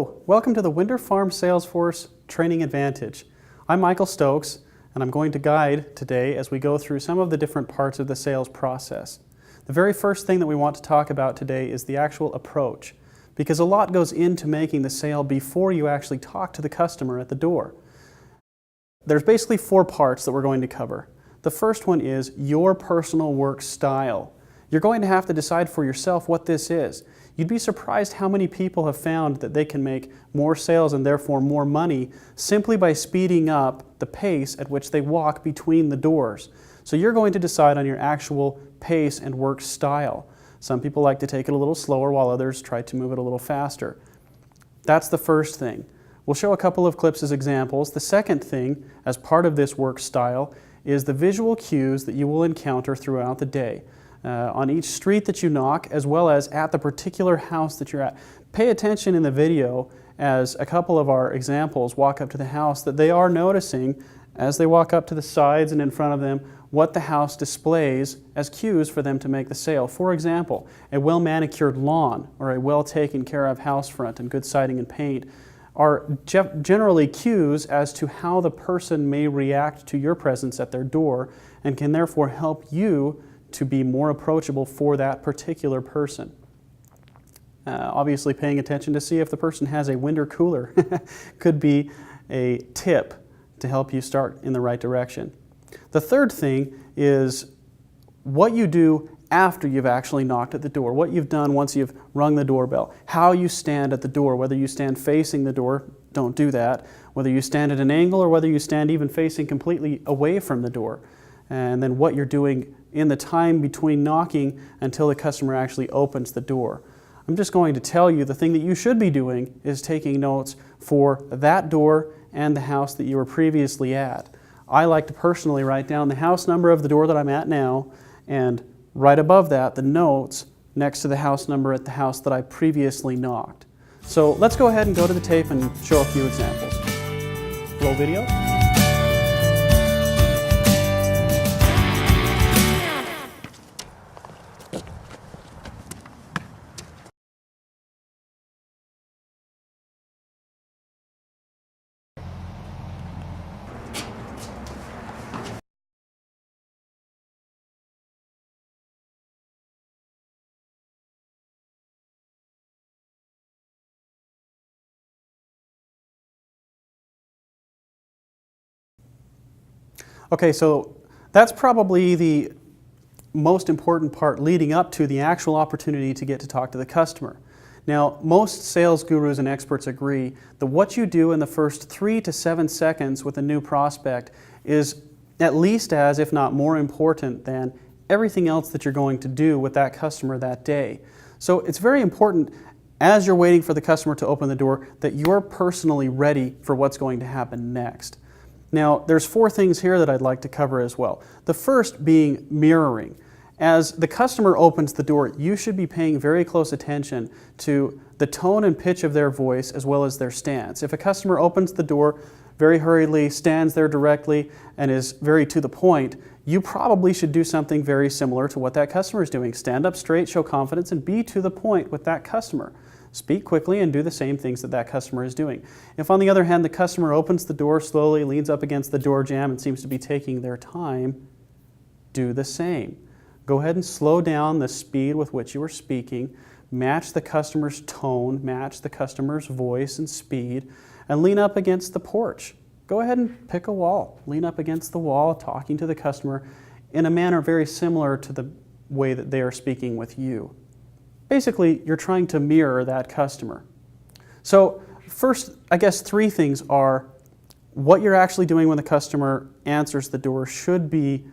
Hello, welcome to the Winder Farm Salesforce Training Advantage. I'm Michael Stokes, and I'm going to guide today as we go through some of the different parts of the sales process. The very first thing that we want to talk about today is the actual approach, because a lot goes into making the sale before you actually talk to the customer at the door. There's basically four parts that we're going to cover. The first one is your personal work style. You're going to have to decide for yourself what this is. You'd be surprised how many people have found that they can make more sales and therefore more money simply by speeding up the pace at which they walk between the doors. So you're going to decide on your actual pace and work style. Some people like to take it a little slower while others try to move it a little faster. That's the first thing. We'll show a couple of clips as examples. The second thing, as part of this work style, is the visual cues that you will encounter throughout the day. On each street that you knock, as well as at the particular house that you're at. Pay attention in the video as a couple of our examples walk up to the house that they are noticing as they walk up to the sides and in front of them what the house displays as cues for them to make the sale. For example, a well-manicured lawn or a well-taken care of house front and good siding and paint are generally cues as to how the person may react to your presence at their door and can therefore help you to be more approachable for that particular person. Obviously paying attention to see if the person has a Winder cooler could be a tip to help you start in the right direction. The third thing is what you do after you've actually knocked at the door, what you've done once you've rung the doorbell, how you stand at the door, whether you stand facing the door, don't do that, whether you stand at an angle or whether you stand even facing completely away from the door, and then what you're doing in the time between knocking until the customer actually opens the door. I'm just going to tell you the thing that you should be doing is taking notes for that door and the house that you were previously at. I like to personally write down the house number of the door that I'm at now and right above that the notes next to the house number at the house that I previously knocked. So let's go ahead and go to the tape and show a few examples. Roll video. Okay, so that's probably the most important part leading up to the actual opportunity to get to talk to the customer. Now, most sales gurus and experts agree that what you do in the first 3 to 7 seconds with a new prospect is at least as, if not more important than everything else that you're going to do with that customer that day. So it's very important as you're waiting for the customer to open the door that you're personally ready for what's going to happen next. Now, there's 4 things here that I'd like to cover as well. The first being mirroring. As the customer opens the door, you should be paying very close attention to the tone and pitch of their voice as well as their stance. If a customer opens the door very hurriedly, stands there directly, and is very to the point, you probably should do something very similar to what that customer is doing. Stand up straight, show confidence, and be to the point with that customer. Speak quickly and do the same things that that customer is doing. If, on the other hand, the customer opens the door slowly, leans up against the door jamb, and seems to be taking their time, do the same. Go ahead and slow down the speed with which you are speaking, match the customer's tone, match the customer's voice and speed, and lean up against the porch. Go ahead and pick a wall. Lean up against the wall, talking to the customer in a manner very similar to the way that they are speaking with you. Basically, you're trying to mirror that customer. So first, I guess 3 things are what you're actually doing when the customer answers the door should be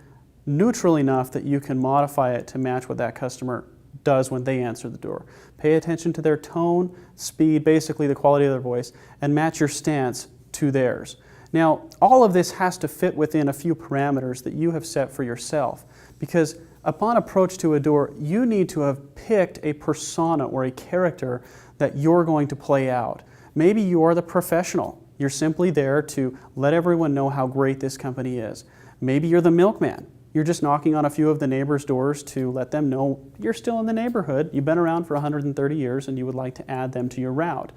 neutral enough that you can modify it to match what that customer does when they answer the door. Pay attention to their tone, speed, basically the quality of their voice, and match your stance to theirs. Now, all of this has to fit within a few parameters that you have set for yourself, because upon approach to a door, you need to have picked a persona or a character that you're going to play out. Maybe you are the professional. You're simply there to let everyone know how great this company is. Maybe you're the milkman. You're just knocking on a few of the neighbors' doors to let them know you're still in the neighborhood, you've been around for 130 years, and you would like to add them to your route.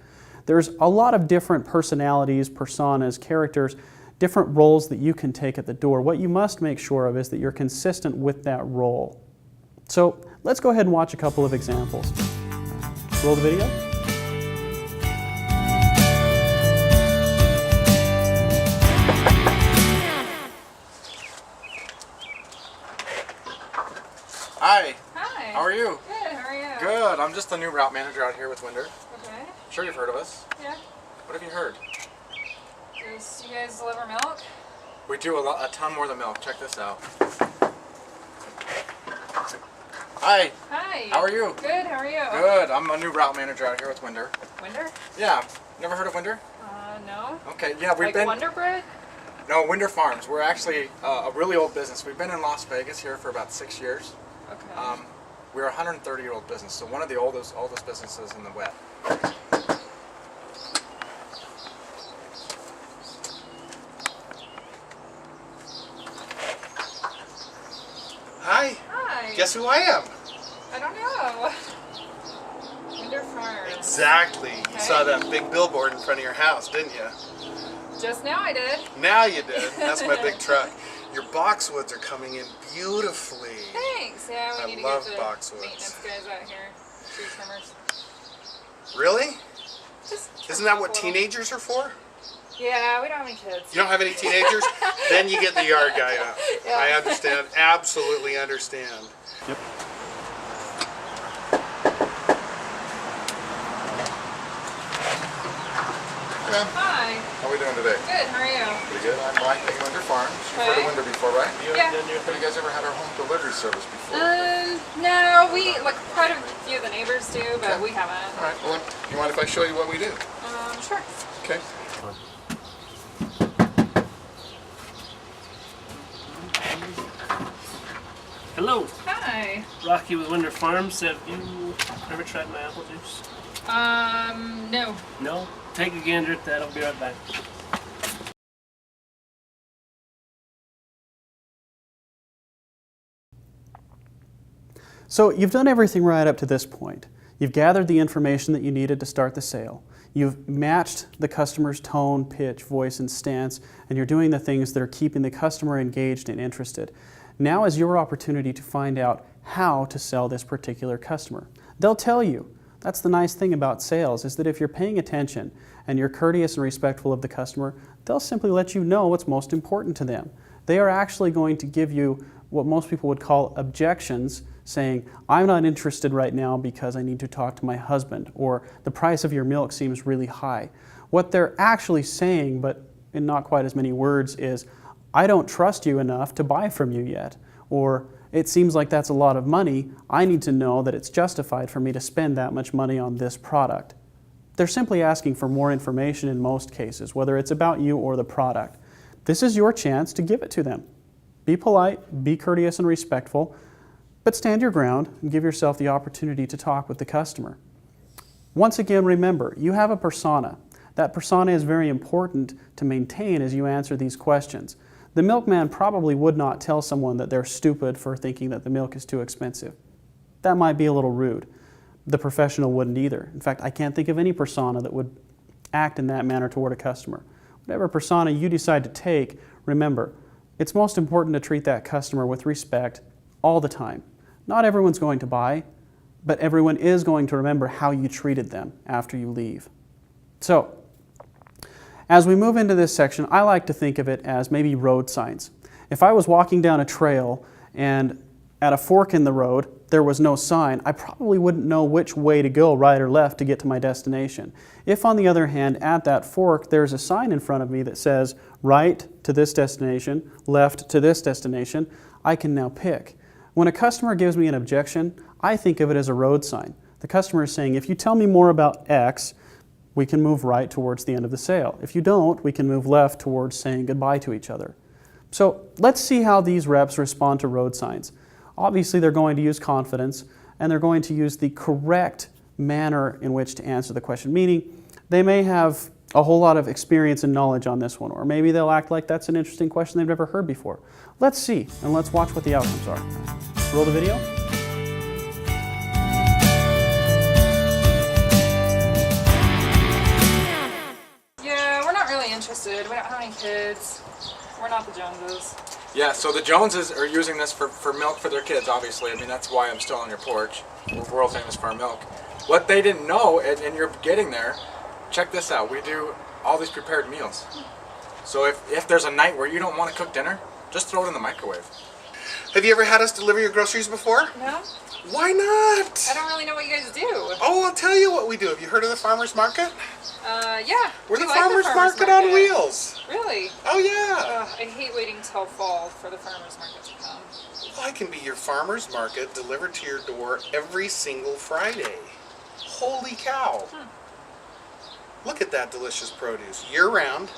There's a lot of different personalities, personas, characters, different roles that you can take at the door. What you must make sure of is that you're consistent with that role. So let's go ahead and watch a couple of examples. Roll the video. Hi. Hi. How are you? Good, how are you? Good. I'm just the new route manager out here with Winder. Okay. Sure you've heard of us. Yeah. What have you heard? Do you guys deliver milk? We do a ton more than milk. Check this out. Hi. Hi. How are you? Good, how are you? Good. I'm a new route manager out here with Winder. Winder? Yeah. Never heard of Winder? No. Okay. Yeah, we've Like been. Wonder Bread? No, Winder Farms. We're actually a really old business. We've been in Las Vegas here for about 6 years. Okay. We're a 130-year-old business, so one of the oldest businesses in the web. Hi. Hi. Guess who I am? I don't know. Winder Farms. Exactly. You Okay. saw that big billboard in front of your house, didn't you? Just now I did. Now you did. That's my big truck. Your boxwoods are coming in beautifully. Thanks. Yeah, we I need to love get the boxwoods. maintenance guys out here. Tree trimmers. Really? Just trim Isn't that up what a little. teenagers are for? Yeah, we don't have any kids. You don't have any teenagers? Then you get the yard guy out. Yeah. I understand. Absolutely understand. Yep. Yeah. Hi. How are we doing today? Good, how are you? Pretty good. I'm Mike at Winder Farms. You've heard Okay. of Winder before, right? Yeah. Have you guys ever had our home delivery service before? No, we, like, quite a few of the neighbors do, but we haven't. All right. Well, you mind if I show you what we do? Sure. Okay. Hello, Hi. Rocky with Winder Farms. Have you ever tried my apple juice? No. No? Take a gander at that. I'll be right back. So you've done everything right up to this point. You've gathered the information that you needed to start the sale. You've matched the customer's tone, pitch, voice, and stance, and you're doing the things that are keeping the customer engaged and interested. Now is your opportunity to find out how to sell this particular customer. They'll tell you. That's the nice thing about sales, is that if you're paying attention and you're courteous and respectful of the customer, they'll simply let you know what's most important to them. They are actually going to give you what most people would call objections, saying, I'm not interested right now because I need to talk to my husband, or the price of your milk seems really high. What they're actually saying, but in not quite as many words, is, I don't trust you enough to buy from you yet, or it seems like that's a lot of money. I need to know that it's justified for me to spend that much money on this product. They're simply asking for more information in most cases, whether it's about you or the product. This is your chance to give it to them. Be polite, be courteous and respectful, but stand your ground and give yourself the opportunity to talk with the customer. Once again, remember, you have a persona. That persona is very important to maintain as you answer these questions. The milkman probably would not tell someone that they're stupid for thinking that the milk is too expensive. That might be a little rude. The professional wouldn't either. In fact, I can't think of any persona that would act in that manner toward a customer. Whatever persona you decide to take, remember, it's most important to treat that customer with respect all the time. Not everyone's going to buy, but everyone is going to remember how you treated them after you leave. So, as we move into this section, I like to think of it as maybe road signs. If I was walking down a trail and at a fork in the road there was no sign, I probably wouldn't know which way to go, right or left, to get to my destination. If, on the other hand, at that fork there's a sign in front of me that says right to this destination, left to this destination, I can now pick. When a customer gives me an objection, I think of it as a road sign. The customer is saying, if you tell me more about X, we can move right towards the end of the sale. If you don't, we can move left towards saying goodbye to each other. So let's see how these reps respond to road signs. Obviously, they're going to use confidence, and they're going to use the correct manner in which to answer the question, meaning they may have a whole lot of experience and knowledge on this one, or maybe they'll act like that's an interesting question they've never heard before. Let's see, and let's watch what the outcomes are. Roll the video. interested. We don't have any kids. We're not the Joneses. Yeah, so the Joneses are using this for milk for their kids, obviously. I mean, that's why I'm still on your porch. We're world famous for our milk. What they didn't know, and you're getting there, check this out. We do all these prepared meals. So if there's a night where you don't want to cook dinner, just throw it in the microwave. Have you ever had us deliver your groceries before? No? Why not? I don't really know what you guys do. Oh, I'll tell you what we do. Have you heard of the farmer's market? Yeah. We're we the like farmer's market on wheels. Really? Oh, yeah. I hate waiting till fall for the farmer's market to come. Well, I can be your farmer's market delivered to your door every single Friday. Holy cow. Look at that delicious produce. Year-round,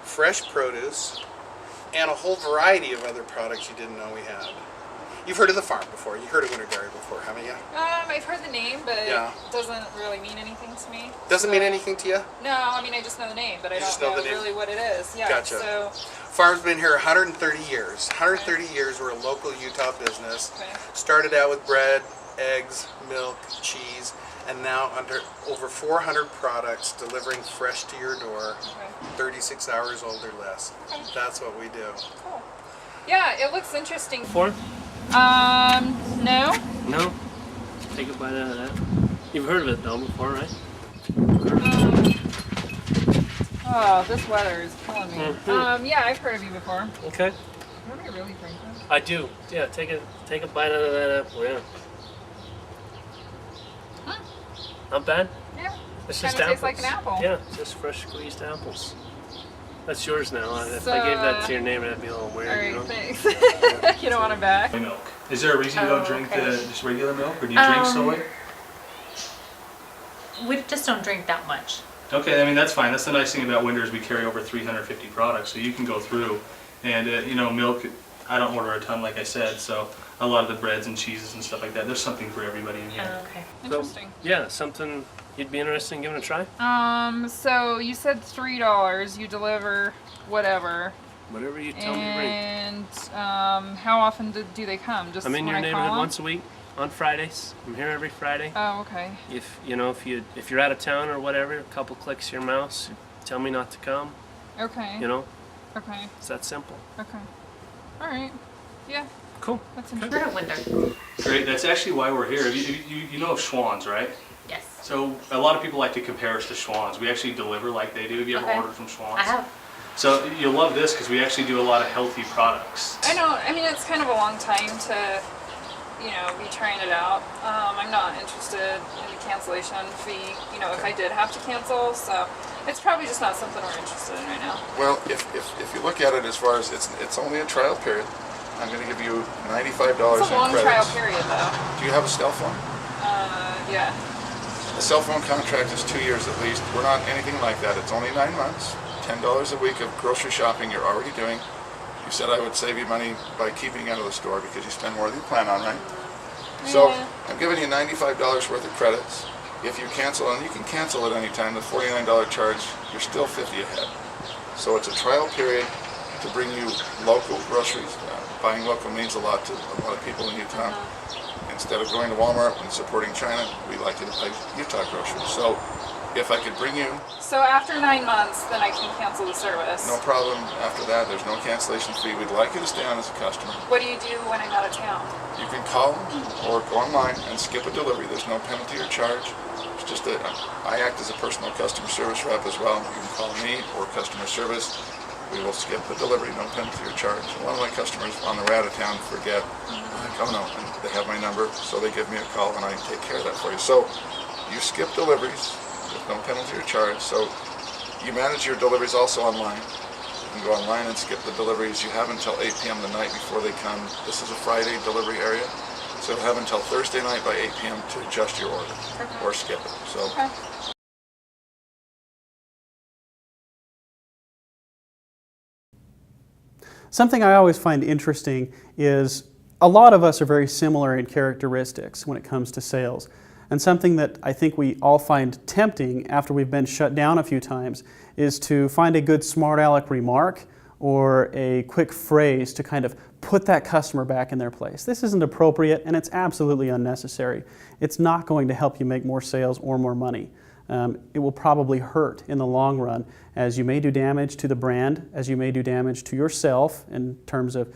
fresh produce, and a whole variety of other products you didn't know we had. You've heard of the farm before. You heard of Winter Dairy before, haven't you? I've heard the name, but Yeah. it doesn't really mean anything to me. Doesn't mean anything to you? No, I mean, I just know the name, but I just don't know know the name? really what it is. Yeah, Gotcha. so, Farm's been here 130 years. 130 years. We're a local Utah business. Okay. Started out with bread, eggs, milk, cheese, and now under over 400 products delivering fresh to your door, okay. 36 hours old or less. Okay. That's what we do. Cool. Yeah, it looks interesting. Before? No. No? Take a bite out of that. You've heard of it though before, right? Oh, this weather is killing me. Mhm. Yeah, I've heard of you before. Okay. Nobody really drinks it. I do. Yeah, take a bite out of that apple, yeah. Not bad? Yeah. It's Kinda just tastes apples. like an apple. Yeah, just fresh squeezed apples. That's yours now. If So, I gave that to your neighbor, that'd be a little weird, All right, you know? thanks. You don't want it back? Milk. Is there a reason you Oh, don't drink okay. just regular milk, or do you drink soy? We just don't drink that much. Okay, I mean that's fine. That's the nice thing about Winders. We carry over 350 products, so you can go through, and milk. I don't order a ton, like I said, so a lot of the breads and cheeses and stuff like that. There's something for everybody in here. Okay. Interesting. Yeah, something you'd be interested in giving a try? So you said $3. You deliver whatever. Whatever you tell me to bring. And how often do they come? Just I'm in when your I neighborhood call once a week on Fridays. I'm here every Friday. Oh, okay. If you're out of town or whatever, a couple clicks of your mouse, tell me not to come. Okay. Okay. It's that simple. Okay. All right. Yeah, Cool. that's Heard interesting. of Winter? Great. That's actually why we're here. You know of Schwann's, right? Yes. So a lot of people like to compare us to Schwann's. We actually deliver like they do. Have you ever Okay. ordered from Schwann's? I have. So you'll love this because we actually do a lot of healthy products. I know. I mean, it's kind of a long time to, be trying it out. I'm not interested in the cancellation fee. If I did have to cancel, so it's probably just not something we're interested in right now. Well, if you look at it as far as it's only a trial period, I'm going to give you $95 It's a long in trial credits. period, though. Do you have a cell phone? Yeah. A cell phone contract is 2 years at least. We're not anything like that. It's only 9 months. $10 a week of grocery shopping you're already doing. You said I would save you money by keeping out of the store because you spend more than you plan on, right? So Yeah. I'm giving you $95 worth of credits. If you cancel, and you can cancel at any time, the $49 charge, you're still 50 ahead. So it's a trial period to bring you local groceries. Buying local means a lot to a lot of people in Utah. Instead of going to Walmart and supporting China, we like you to buy Utah groceries. So if I could bring you, So after 9 months, then I can cancel the service. no problem after that, there's no cancellation fee. We'd like you to stay on as a customer. What do you do when I'm out of town? You can call or go online and skip a delivery. There's no penalty or charge. It's just that I act as a personal customer service rep as well. You can call me or customer service. We will skip the delivery, no penalty or charge. A lot of my customers on the way out of town forget, oh no, and they have my number, so they give me a call and I take care of that for you. So you skip deliveries with no penalty or charge. So you manage your deliveries also online. You can go online and skip the deliveries. You have until 8 p.m. the night before they come. This is a Friday delivery area. So you'll have until Thursday night by 8 p.m. to adjust your order or skip it. So Okay. Something I always find interesting is a lot of us are very similar in characteristics when it comes to sales. And something that I think we all find tempting after we've been shut down a few times is to find a good smart aleck remark or a quick phrase to kind of put that customer back in their place. This isn't appropriate and it's absolutely unnecessary. It's not going to help you make more sales or more money. it will probably hurt in the long run, as you may do damage to the brand, as you may do damage to yourself in terms of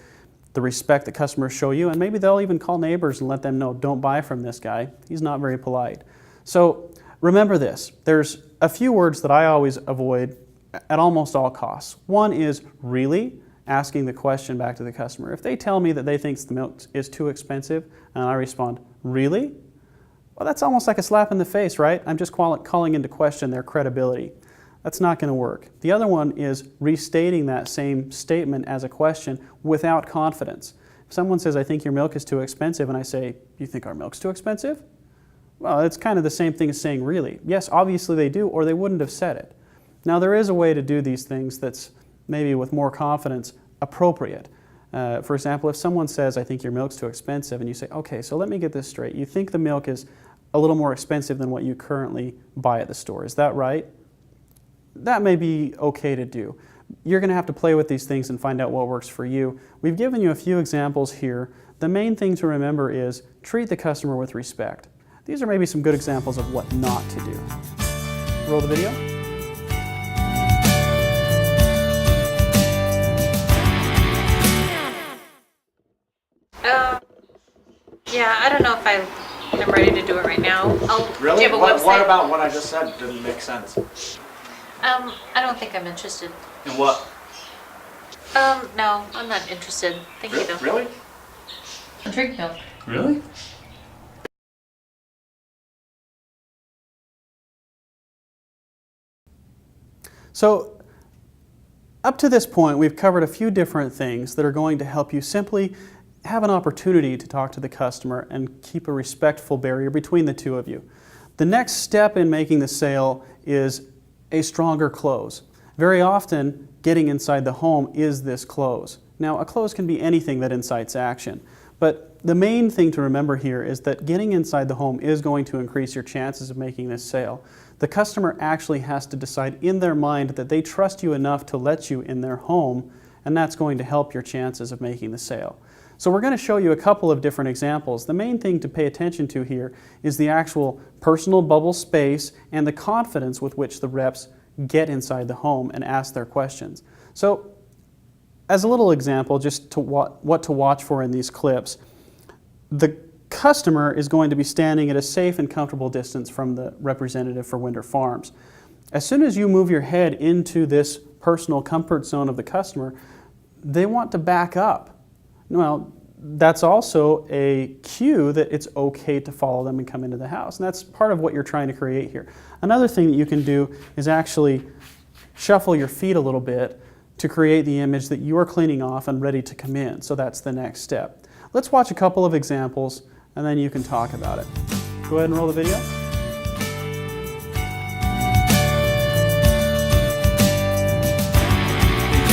the respect that customers show you, and maybe they'll even call neighbors and let them know, don't buy from this guy. He's not very polite. So remember this, there's a few words that I always avoid at almost all costs. One is really, asking the question back to the customer. If they tell me that they think the milk is too expensive, and I respond, really? Well, that's almost like a slap in the face, right? I'm just calling into question their credibility. That's not going to work. The other one is restating that same statement as a question without confidence. If someone says, I think your milk is too expensive, and I say, you think our milk's too expensive? Well, it's kind of the same thing as saying really. Yes, obviously they do, or they wouldn't have said it. Now, there is a way to do these things that's maybe with more confidence appropriate. For example, if someone says, I think your milk's too expensive, and you say, okay, so let me get this straight. You think the milk is a little more expensive than what you currently buy at the store. Is that right? That may be okay to do. You're going to have to play with these things and find out what works for you. We've given you a few examples here. The main thing to remember is treat the customer with respect. These are maybe some good examples of what not to do. Roll the video. Yeah, I don't know if I'm ready to do it right now. Really? Do you have a What website? about what I just said didn't make sense? I don't think I'm interested. In what? No, I'm not interested. Thank you though. Really? Drink milk. Really? So up to this point, we've covered a few different things that are going to help you simply have an opportunity to talk to the customer and keep a respectful barrier between the two of you. The next step in making the sale is a stronger close. Very often, getting inside the home is this close. Now, a close can be anything that incites action, but the main thing to remember here is that getting inside the home is going to increase your chances of making this sale. The customer actually has to decide in their mind that they trust you enough to let you in their home, and that's going to help your chances of making the sale. So we're going to show you a couple of different examples. The main thing to pay attention to here is the actual personal bubble space and the confidence with which the reps get inside the home and ask their questions. So as a little example, just to what to watch for in these clips, the customer is going to be standing at a safe and comfortable distance from the representative for Winder Farms. As soon as you move your head into this personal comfort zone of the customer, they want to back up. Well, that's also a cue that it's okay to follow them and come into the house. And that's part of what you're trying to create here. Another thing that you can do is actually shuffle your feet a little bit to create the image that you are cleaning off and ready to come in. So that's the next step. Let's watch a couple of examples and then you can talk about it. Go ahead and roll the video.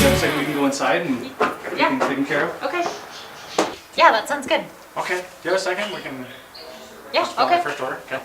Looks like we can go inside and everything's taken care of. Okay. Yeah, that sounds good. Okay. Do you have a second? We can Yeah, postpone okay. the first order. Okay.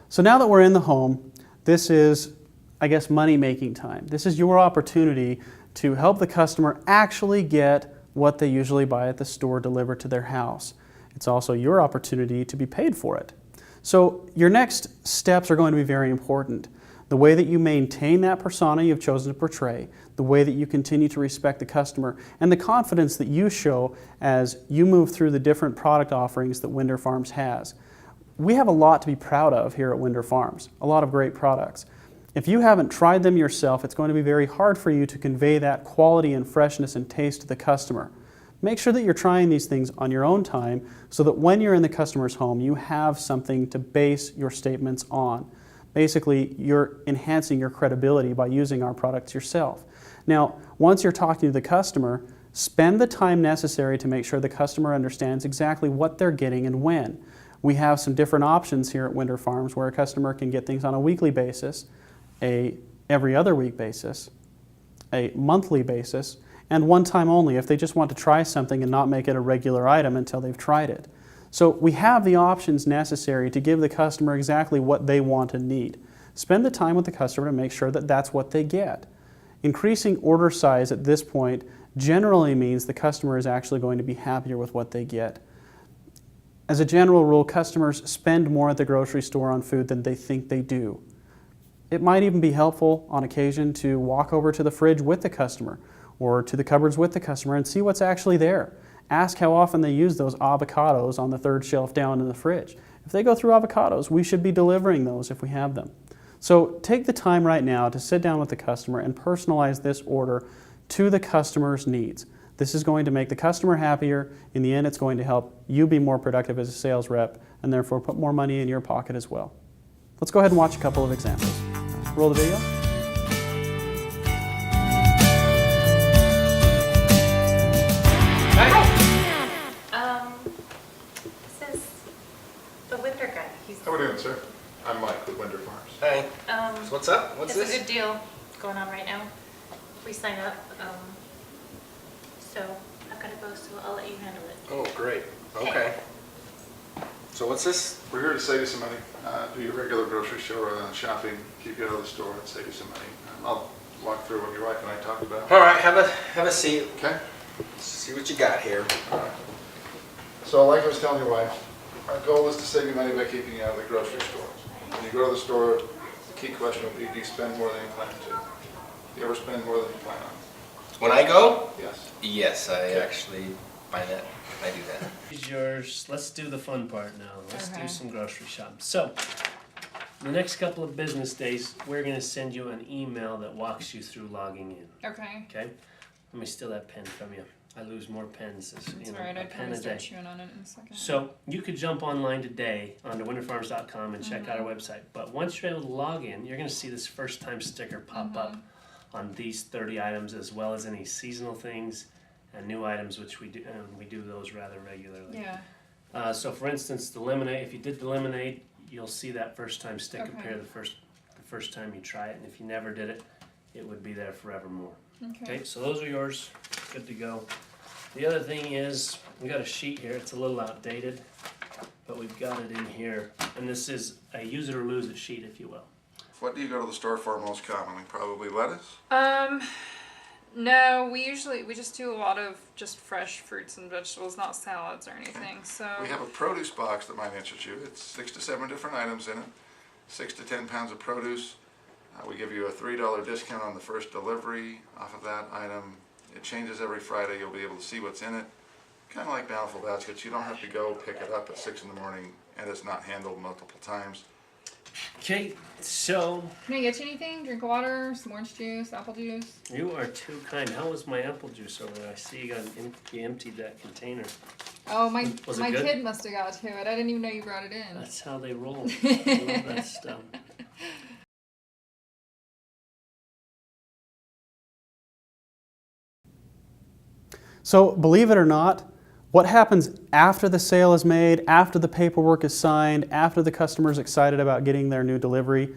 So now that we're in the home, this is, I guess, money-making time. This is your opportunity to help the customer actually get what they usually buy at the store delivered to their house. It's also your opportunity to be paid for it. So your next steps are going to be very important. The way that you maintain that persona you've chosen to portray, the way that you continue to respect the customer, and the confidence that you show as you move through the different product offerings that Winder Farms has. We have a lot to be proud of here at Winder Farms, a lot of great products. If you haven't tried them yourself, it's going to be very hard for you to convey that quality and freshness and taste to the customer. Make sure that you're trying these things on your own time so that when you're in the customer's home, you have something to base your statements on. Basically, you're enhancing your credibility by using our products yourself. Now, once you're talking to the customer, spend the time necessary to make sure the customer understands exactly what they're getting and when. We have some different options here at Winder Farms where a customer can get things on a weekly basis, a every other week basis, a monthly basis, and one time only if they just want to try something and not make it a regular item until they've tried it. So we have the options necessary to give the customer exactly what they want and need. Spend the time with the customer to make sure that that's what they get. Increasing order size at this point generally means the customer is actually going to be happier with what they get. As a general rule, customers spend more at the grocery store on food than they think they do. It might even be helpful on occasion to walk over to the fridge with the customer or to the cupboards with the customer and see what's actually there. Ask how often they use those avocados on the third shelf down in the fridge. If they go through avocados, we should be delivering those if we have them. So take the time right now to sit down with the customer and personalize this order to the customer's needs. This is going to make the customer happier. In the end, it's going to help you be more productive as a sales rep and therefore put more money in your pocket as well. Let's go ahead and watch a couple of examples. Roll the video. This is the winter guy. He's, How are we doing, sir? I'm Mike with Winter Farms. Hey, um, so what's up? What's there's this? a good deal going on right now. We sign up, so I've got to go, so I'll let you handle it. Oh, great. Okay. So what's this? We're here to save you some money. Do your regular grocery store shopping, keep you out of the store, and save you some money. I'll walk through what your wife and I talked about. All right, have a seat. Okay? Let's see what you got here. All right. So like I was telling your wife, our goal is to save you money by keeping you out of the grocery store. When you go to the store, the key question will be, do you spend more than you plan to? Do you ever spend more than you plan on? When I go? Yes. Yes, I actually find that I do that. Here's yours. Let's do the fun part now. Let's Okay. do some grocery shopping. So, the next couple of business days, we're going to send you an email that walks you through logging in. Okay. Okay? Let me steal that pen from you. I lose more pens this That's you know, right. a I'd pen probably a start day. chewing on it in a second. So you could jump online today onto winterfarms.com and check out our website. But once you're able to log in, you're going to see this first time sticker pop up on these 30 items, as well as any seasonal things and new items, which we do those rather regularly. Yeah. So for instance, the lemonade, if you did the lemonade, you'll see that first time sticker Okay. pair the first time you try it. And if you never did it, it would be there forevermore. Okay. Okay, so those are yours. Good to go. The other thing is, we got a sheet here. It's a little outdated, but we've got it in here. And this is a use it or lose it sheet, if you will. What do you go to the store for most commonly? Probably lettuce? No, we just do a lot of just fresh fruits and vegetables, not salads or anything. So We have a produce box that might interest you. It's 6 to 7 different items in it, 6 to 10 pounds of produce. We give you a $3 discount on the first delivery off of that item. It changes every Friday. You'll be able to see what's in it. Kind of like Bountiful Baskets. You don't have to go pick it up at 6 in the morning and it's not handled multiple times. Okay, so can I get you anything? Drink water, some orange juice, apple juice. you are too kind. How was my apple juice over there? I see you emptied that container. Oh, my Was it my good? kid must have got to it. I didn't even know you brought it in. That's how they roll. I love that stuff. So believe it or not, what happens after the sale is made, after the paperwork is signed, after the customer's excited about getting their new delivery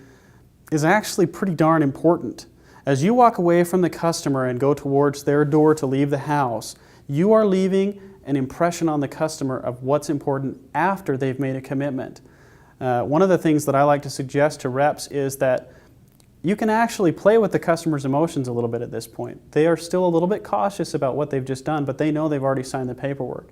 is actually pretty darn important. As you walk away from the customer and go towards their door to leave the house, you are leaving an impression on the customer of what's important after they've made a commitment. One of the things that I like to suggest to reps is that you can actually play with the customer's emotions a little bit at this point. They are still a little bit cautious about what they've just done, but they know they've already signed the paperwork.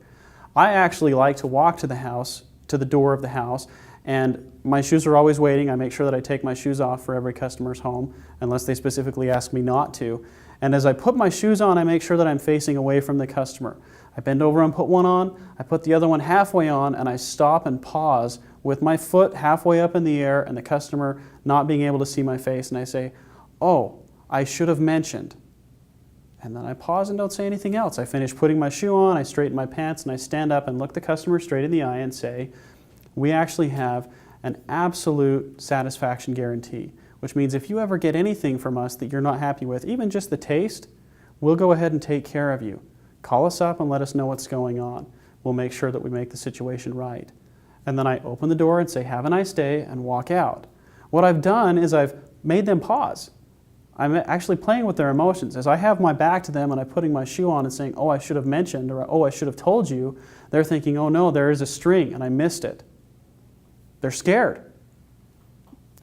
I actually like to walk to the house, to the door of the house, and my shoes are always waiting. I make sure that I take my shoes off for every customer's home, unless they specifically ask me not to. And as I put my shoes on, I make sure that I'm facing away from the customer. I bend over and put one on, I put the other one halfway on, and I stop and pause with my foot halfway up in the air and the customer not being able to see my face, and I say, "Oh, I should have mentioned." And then I pause and don't say anything else. I finish putting my shoe on, I straighten my pants, and I stand up and look the customer straight in the eye and say, "We actually have an absolute satisfaction guarantee," which means if you ever get anything from us that you're not happy with, even just the taste, we'll go ahead and take care of you. Call us up and let us know what's going on. We'll make sure that we make the situation right. And then I open the door and say, "Have a nice day," and walk out. What I've done is I've made them pause. I'm actually playing with their emotions. As I have my back to them and I'm putting my shoe on and saying, "Oh, I should have mentioned," or "Oh, I should have told you," they're thinking, "Oh no, there is a string and I missed it." They're scared.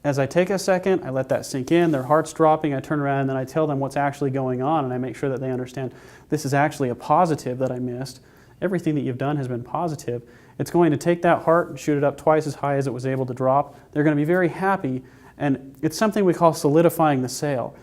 as I take a second, I let that sink in, their heart's dropping, I turn around and then I tell them what's actually going on, and I make sure that they understand this is actually a positive that I missed. Everything that you've done has been positive. It's going to take that heart and shoot it up twice as high as it was able to drop. They're going to be very happy, and it's something we call solidifying the sale.